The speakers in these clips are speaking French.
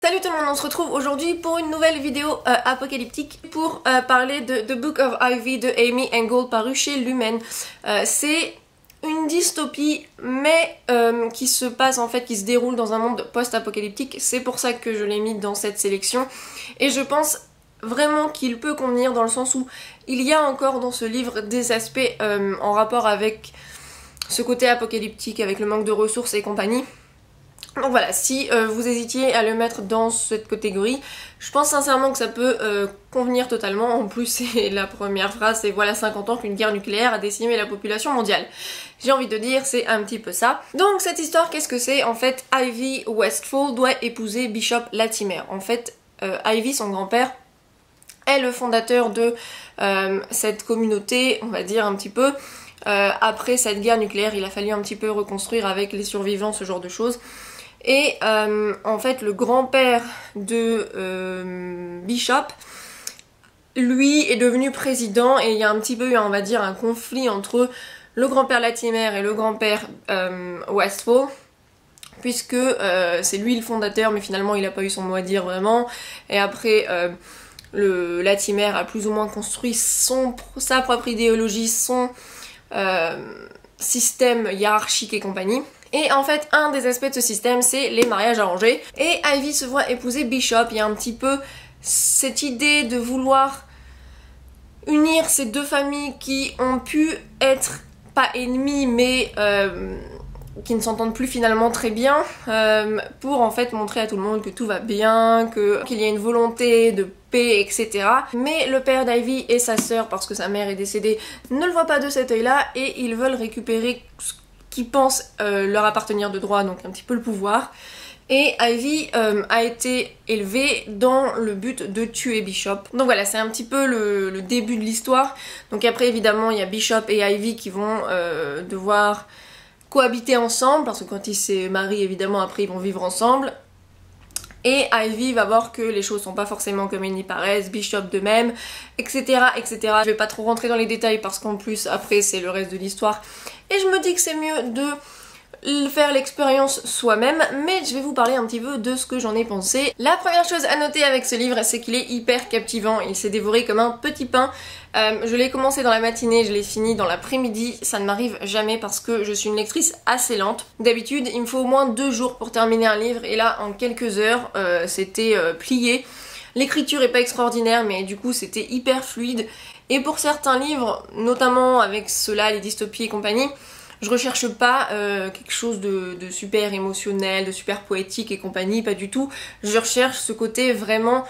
Salut tout le monde, on se retrouve aujourd'hui pour une nouvelle vidéo apocalyptique pour parler de The Book of Ivy de Amy Engel paru chez Lumen. C'est une dystopie mais qui se passe en fait, qui se déroule dans un monde post-apocalyptique. C'est pour ça que je l'ai mis dans cette sélection et je pense vraiment qu'il peut convenir dans le sens où il y a encore dans ce livre des aspects en rapport avec ce côté apocalyptique, avec le manque de ressources et compagnie. Donc voilà, si vous hésitiez à le mettre dans cette catégorie, je pense sincèrement que ça peut convenir totalement. En plus, c'est la première phrase, c'est voilà 50 ans qu'une guerre nucléaire a décimé la population mondiale. J'ai envie de dire, c'est un petit peu ça. Donc cette histoire, qu'est-ce que c'est? En fait, Ivy Westfall doit épouser Bishop Latimer. En fait, Ivy, son grand-père, est le fondateur de cette communauté, on va dire un petit peu. Après cette guerre nucléaire, il a fallu un petit peu reconstruire avec les survivants, ce genre de choses. Et en fait le grand-père de Bishop, lui est devenu président et il y a un petit peu eu, on va dire, un conflit entre le grand-père Latimer et le grand-père Westfall, puisque c'est lui le fondateur mais finalement il n'a pas eu son mot à dire vraiment. Et après le Latimer a plus ou moins construit sa propre idéologie, son système hiérarchique et compagnie. Et en fait, un des aspects de ce système, c'est les mariages arrangés. Et Ivy se voit épouser Bishop. Il y a un petit peu cette idée de vouloir unir ces deux familles qui ont pu être, pas ennemies, mais qui ne s'entendent plus finalement très bien, pour en fait montrer à tout le monde que tout va bien, qu'il y a une volonté de paix, etc. Mais le père d'Ivy et sa sœur, parce que sa mère est décédée, ne le voient pas de cet œil-là et ils veulent récupérer ce qui pensent leur appartenir de droit, donc un petit peu le pouvoir. Et Ivy a été élevée dans le but de tuer Bishop. Donc voilà, c'est un petit peu le début de l'histoire. Donc après évidemment il y a Bishop et Ivy qui vont devoir cohabiter ensemble, parce que quand ils se marient évidemment après ils vont vivre ensemble. Et Ivy va voir que les choses sont pas forcément comme ils n'y paraissent, Bishop de même, etc., etc. Je vais pas trop rentrer dans les détails parce qu'en plus après c'est le reste de l'histoire. Et je me dis que c'est mieux de faire l'expérience soi-même, mais je vais vous parler un petit peu de ce que j'en ai pensé. La première chose à noter avec ce livre, c'est qu'il est hyper captivant, il s'est dévoré comme un petit pain. Je l'ai commencé dans la matinée, je l'ai fini dans l'après-midi, ça ne m'arrive jamais parce que je suis une lectrice assez lente. D'habitude, il me faut au moins 2 jours pour terminer un livre, et là, en quelques heures, c'était plié. L'écriture est pas extraordinaire, mais du coup, c'était hyper fluide. Et pour certains livres, notamment avec ceux-là, les dystopies et compagnie, je recherche pas quelque chose de super émotionnel, de super poétique et compagnie, pas du tout. Je recherche ce côté vraiment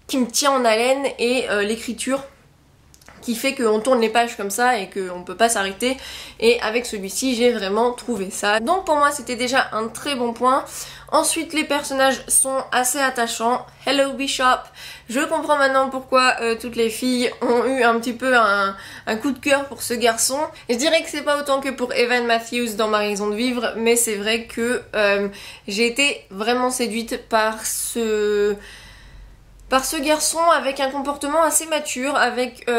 qui me tient en haleine, et l'écriture qui fait qu'on tourne les pages comme ça et qu'on peut pas s'arrêter. Et avec celui-ci, j'ai vraiment trouvé ça. Donc pour moi, c'était déjà un très bon point. Ensuite, les personnages sont assez attachants. Hello Bishop. Je comprends maintenant pourquoi toutes les filles ont eu un petit peu un coup de cœur pour ce garçon. Je dirais que c'est pas autant que pour Evan Matthews dans Ma raison de vivre, mais c'est vrai que j'ai été vraiment séduite par ce garçon avec un comportement assez mature, avec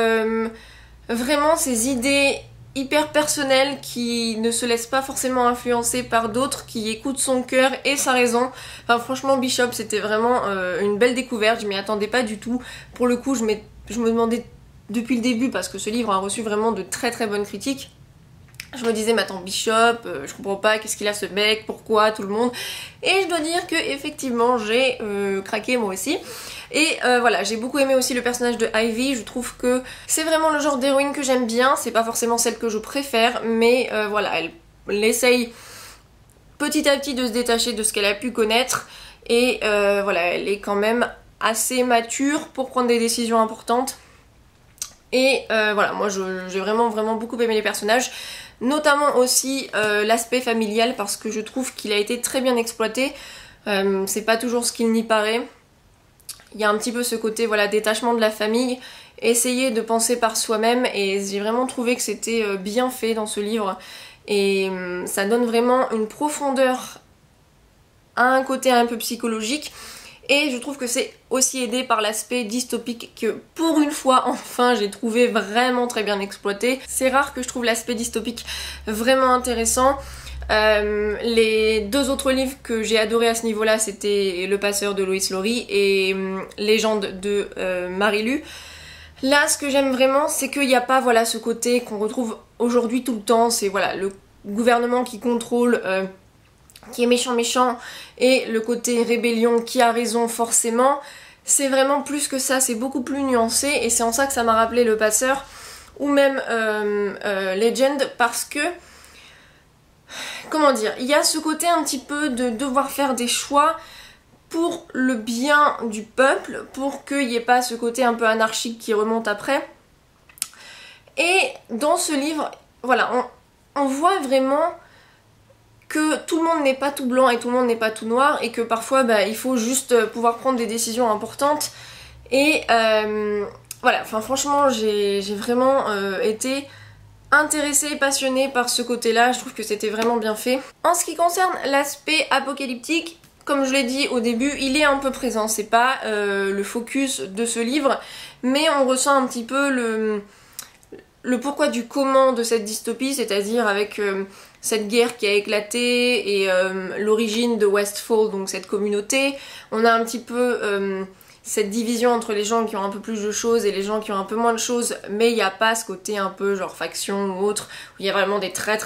vraiment ses idées hyper personnelles qui ne se laissent pas forcément influencer par d'autres, qui écoutent son cœur et sa raison. Enfin franchement Bishop, c'était vraiment une belle découverte, je m'y attendais pas du tout. Pour le coup je me demandais depuis le début, parce que ce livre a reçu vraiment de très très bonnes critiques. Je me disais mais attends Bishop, je comprends pas, qu'est-ce qu'il a ce mec, pourquoi tout le monde. Et je dois dire que effectivement j'ai craqué moi aussi. Et voilà, j'ai beaucoup aimé aussi le personnage de Ivy. Je trouve que c'est vraiment le genre d'héroïne que j'aime bien. C'est pas forcément celle que je préfère, mais voilà, elle essaye petit à petit de se détacher de ce qu'elle a pu connaître. Et voilà, elle est quand même assez mature pour prendre des décisions importantes. Et voilà, moi j'ai vraiment beaucoup aimé les personnages. Notamment aussi l'aspect familial, parce que je trouve qu'il a été très bien exploité. C'est pas toujours ce qu'il n'y paraît. Il y a un petit peu ce côté voilà détachement de la famille, essayer de penser par soi-même, et j'ai vraiment trouvé que c'était bien fait dans ce livre. Et ça donne vraiment une profondeur à un côté un peu psychologique. Et je trouve que c'est aussi aidé par l'aspect dystopique que pour une fois enfin j'ai trouvé vraiment très bien exploité. C'est rare que je trouve l'aspect dystopique vraiment intéressant. Les deux autres livres que j'ai adoré à ce niveau-là, c'était Le Passeur de Lois Lowry et Légende de Marie-Lu. Là, ce que j'aime vraiment, c'est qu'il n'y a pas voilà, ce côté qu'on retrouve aujourd'hui tout le temps, c'est voilà, le gouvernement qui contrôle, qui est méchant, et le côté rébellion qui a raison forcément. C'est vraiment plus que ça, c'est beaucoup plus nuancé, et c'est en ça que ça m'a rappelé Le Passeur, ou même Legend, parce que, comment dire, il y a ce côté un petit peu de devoir faire des choix pour le bien du peuple, pour qu'il n'y ait pas ce côté un peu anarchique qui remonte après. Et dans ce livre, voilà, on voit vraiment que tout le monde n'est pas tout blanc et tout le monde n'est pas tout noir, et que parfois il faut juste pouvoir prendre des décisions importantes. Et voilà, enfin franchement j'ai vraiment été intéressée, passionnée par ce côté-là, je trouve que c'était vraiment bien fait. En ce qui concerne l'aspect apocalyptique, comme je l'ai dit au début, il est un peu présent, c'est pas le focus de ce livre, mais on ressent un petit peu le pourquoi du comment de cette dystopie, c'est-à-dire avec cette guerre qui a éclaté et l'origine de Westfall, donc cette communauté. On a un petit peu cette division entre les gens qui ont un peu plus de choses et les gens qui ont un peu moins de choses, mais il n'y a pas ce côté un peu genre faction ou autre, où il y a vraiment des très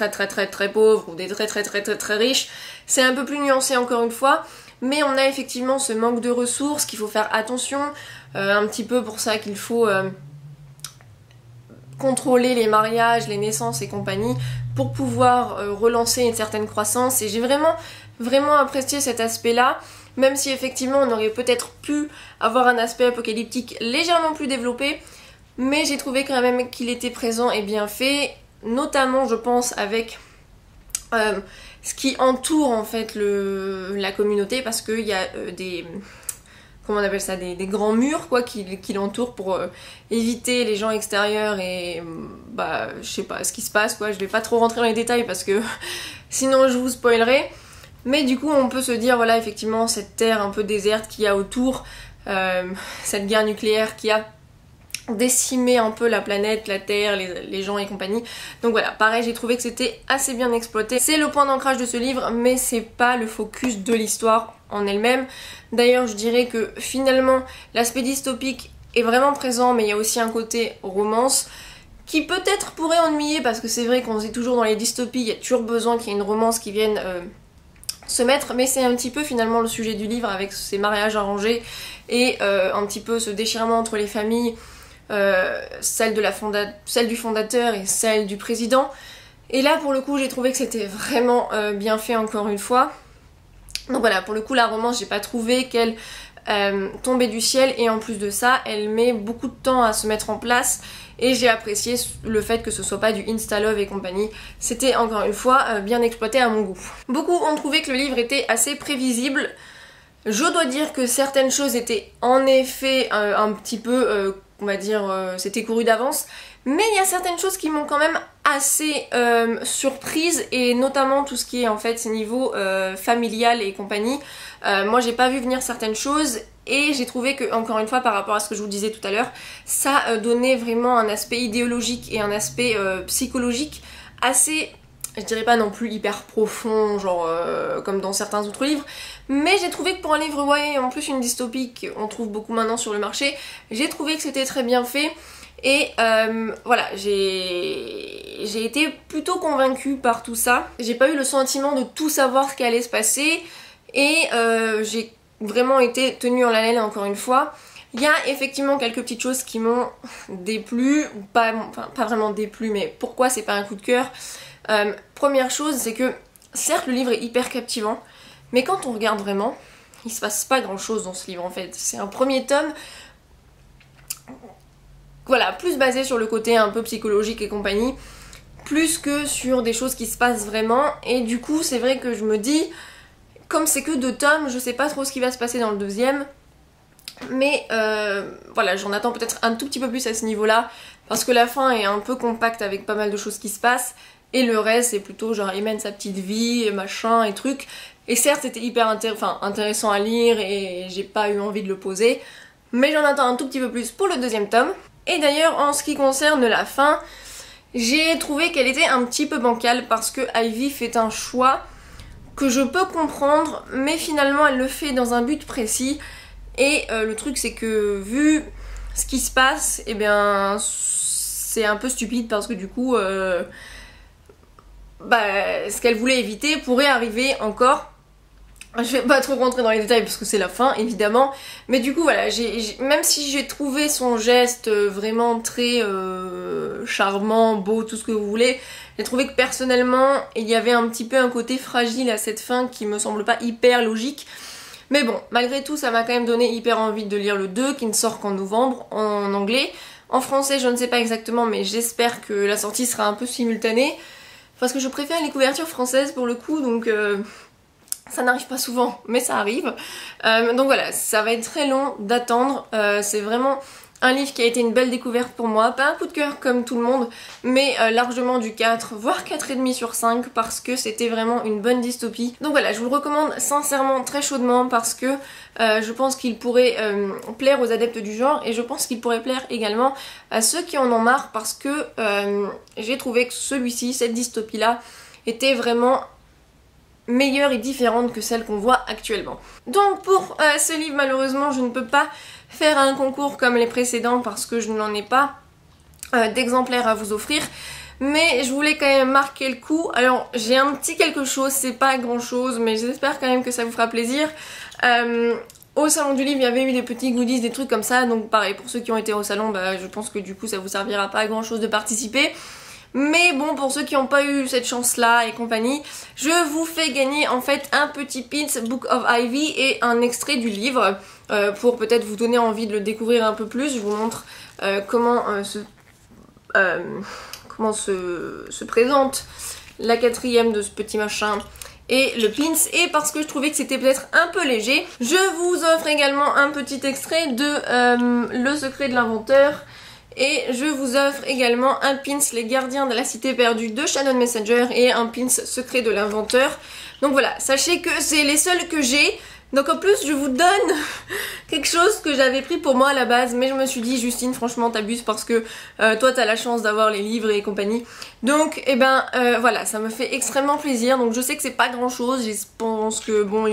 pauvres ou des très riches. C'est un peu plus nuancé encore une fois, mais on a effectivement ce manque de ressources qu'il faut faire attention, un petit peu pour ça qu'il faut contrôler les mariages, les naissances et compagnie pour pouvoir relancer une certaine croissance. Et j'ai vraiment apprécié cet aspect-là, même si effectivement on aurait peut-être pu avoir un aspect apocalyptique légèrement plus développé, mais j'ai trouvé quand même qu'il était présent et bien fait, notamment je pense avec ce qui entoure en fait la communauté, parce qu'il y a des... comment on appelle ça, des grands murs quoi qui l'entourent pour éviter les gens extérieurs et je sais pas ce qui se passe quoi, je vais pas trop rentrer dans les détails parce que sinon je vous spoilerai, mais du coup on peut se dire voilà effectivement cette terre un peu déserte qu'il y a autour, cette guerre nucléaire qui a décimer un peu la planète, la terre, les gens et compagnie. Donc voilà, pareil, j'ai trouvé que c'était assez bien exploité. C'est le point d'ancrage de ce livre, mais c'est pas le focus de l'histoire en elle-même. D'ailleurs, je dirais que finalement, l'aspect dystopique est vraiment présent, mais il y a aussi un côté romance qui peut-être pourrait ennuyer, parce que c'est vrai qu'on se dit toujours dans les dystopies, il y a toujours besoin qu'il y ait une romance qui vienne se mettre, mais c'est un petit peu finalement le sujet du livre avec ces mariages arrangés et un petit peu ce déchirement entre les familles, celle du fondateur et celle du président. Et là pour le coup j'ai trouvé que c'était vraiment bien fait encore une fois. Donc voilà, pour le coup la romance j'ai pas trouvé qu'elle tombait du ciel, et en plus de ça elle met beaucoup de temps à se mettre en place, et j'ai apprécié le fait que ce soit pas du insta-love et compagnie. C'était encore une fois bien exploité à mon goût. Beaucoup ont trouvé que le livre était assez prévisible. Je dois dire que certaines choses étaient en effet un petit peu, on va dire, c'était couru d'avance, mais il y a certaines choses qui m'ont quand même assez surprise, et notamment tout ce qui est en fait ces niveaux familial et compagnie. Moi j'ai pas vu venir certaines choses, et j'ai trouvé que, encore une fois, par rapport à ce que je vous disais tout à l'heure, ça donnait vraiment un aspect idéologique et un aspect psychologique assez, je dirais pas non plus hyper profond, genre comme dans certains autres livres, mais j'ai trouvé que pour un livre YA, en plus une dystopie qu'on trouve beaucoup maintenant sur le marché, j'ai trouvé que c'était très bien fait. Et voilà, j'ai été plutôt convaincue par tout ça. J'ai pas eu le sentiment de tout savoir ce qui allait se passer, et j'ai vraiment été tenue en haleine encore une fois. Il y a effectivement quelques petites choses qui m'ont déplu, ou pas, enfin pas vraiment déplu, mais pourquoi c'est pas un coup de cœur. Première chose, c'est que certes le livre est hyper captivant, mais quand on regarde vraiment, il se passe pas grand chose dans ce livre en fait. C'est un premier tome, voilà, plus basé sur le côté un peu psychologique et compagnie, plus que sur des choses qui se passent vraiment. Et du coup c'est vrai que je me dis, comme c'est que 2 tomes, je sais pas trop ce qui va se passer dans le deuxième, mais voilà, j'en attends peut-être un tout petit peu plus à ce niveau là, parce que la fin est un peu compacte avec pas mal de choses qui se passent, et le reste c'est plutôt genre il mène sa petite vie et machin et trucs. Et certes c'était hyper intéressant à lire et j'ai pas eu envie de le poser, mais j'en attends un tout petit peu plus pour le deuxième tome. Et d'ailleurs en ce qui concerne la fin, j'ai trouvé qu'elle était un petit peu bancale parce que Ivy fait un choix que je peux comprendre, mais finalement elle le fait dans un but précis. Et le truc c'est que vu ce qui se passe, eh bien c'est un peu stupide parce que du coup ce qu'elle voulait éviter pourrait arriver encore. Je vais pas trop rentrer dans les détails parce que c'est la fin évidemment, mais du coup voilà, même si j'ai trouvé son geste vraiment très charmant, beau, tout ce que vous voulez, j'ai trouvé que personnellement il y avait un petit peu un côté fragile à cette fin qui me semble pas hyper logique. Mais bon, malgré tout ça m'a quand même donné hyper envie de lire le 2 qui ne sort qu'en novembre en anglais. En français je ne sais pas exactement, mais j'espère que la sortie sera un peu simultanée parce que je préfère les couvertures françaises pour le coup, donc ça n'arrive pas souvent, mais ça arrive. Donc voilà, ça va être très long d'attendre. C'est vraiment un livre qui a été une belle découverte pour moi. Pas un coup de cœur comme tout le monde, mais largement du 4, voire 4,5 sur 5 parce que c'était vraiment une bonne dystopie. Donc voilà, je vous le recommande sincèrement très chaudement parce que je pense qu'il pourrait plaire aux adeptes du genre et je pense qu'il pourrait plaire également à ceux qui en ont marre parce que j'ai trouvé que celui-ci, cette dystopie-là, était vraiment meilleure et différente que celle qu'on voit actuellement. Donc pour ce livre, malheureusement je ne peux pas faire un concours comme les précédents parce que je n'en ai pas d'exemplaires à vous offrir, mais je voulais quand même marquer le coup. Alors j'ai un petit quelque chose, c'est pas grand chose, mais j'espère quand même que ça vous fera plaisir. Au salon du livre il y avait eu des petits goodies, des trucs comme ça, donc pareil pour ceux qui ont été au salon, je pense que du coup ça vous servira pas à grand chose de participer. Mais bon, pour ceux qui n'ont pas eu cette chance-là et compagnie, je vous fais gagner en fait un petit pins Book of Ivy et un extrait du livre pour peut-être vous donner envie de le découvrir un peu plus. Je vous montre comment se présente la quatrième de ce petit machin et le pins, et parce que je trouvais que c'était peut-être un peu léger, je vous offre également un petit extrait de Le secret de l'inventeur. Et je vous offre également un pins Les Gardiens de la Cité Perdue de Shannon Messenger et un pins Secret de l'Inventeur. Donc voilà, sachez que c'est les seuls que j'ai. Donc en plus je vous donne quelque chose que j'avais pris pour moi à la base, mais je me suis dit Justine franchement t'abuses parce que toi t'as la chance d'avoir les livres et compagnie. Donc voilà, ça me fait extrêmement plaisir. Donc je sais que c'est pas grand chose, je pense que bon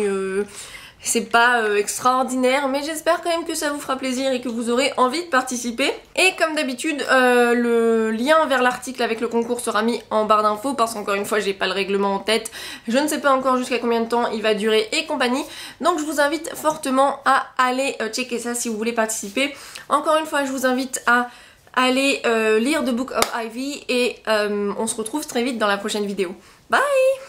c'est pas extraordinaire, mais j'espère quand même que ça vous fera plaisir et que vous aurez envie de participer. Et comme d'habitude, le lien vers l'article avec le concours sera mis en barre d'infos parce qu'encore une fois j'ai pas le règlement en tête. Je ne sais pas encore jusqu'à combien de temps il va durer et compagnie. Donc je vous invite fortement à aller checker ça si vous voulez participer. Encore une fois je vous invite à aller lire The Book of Ivy et on se retrouve très vite dans la prochaine vidéo. Bye!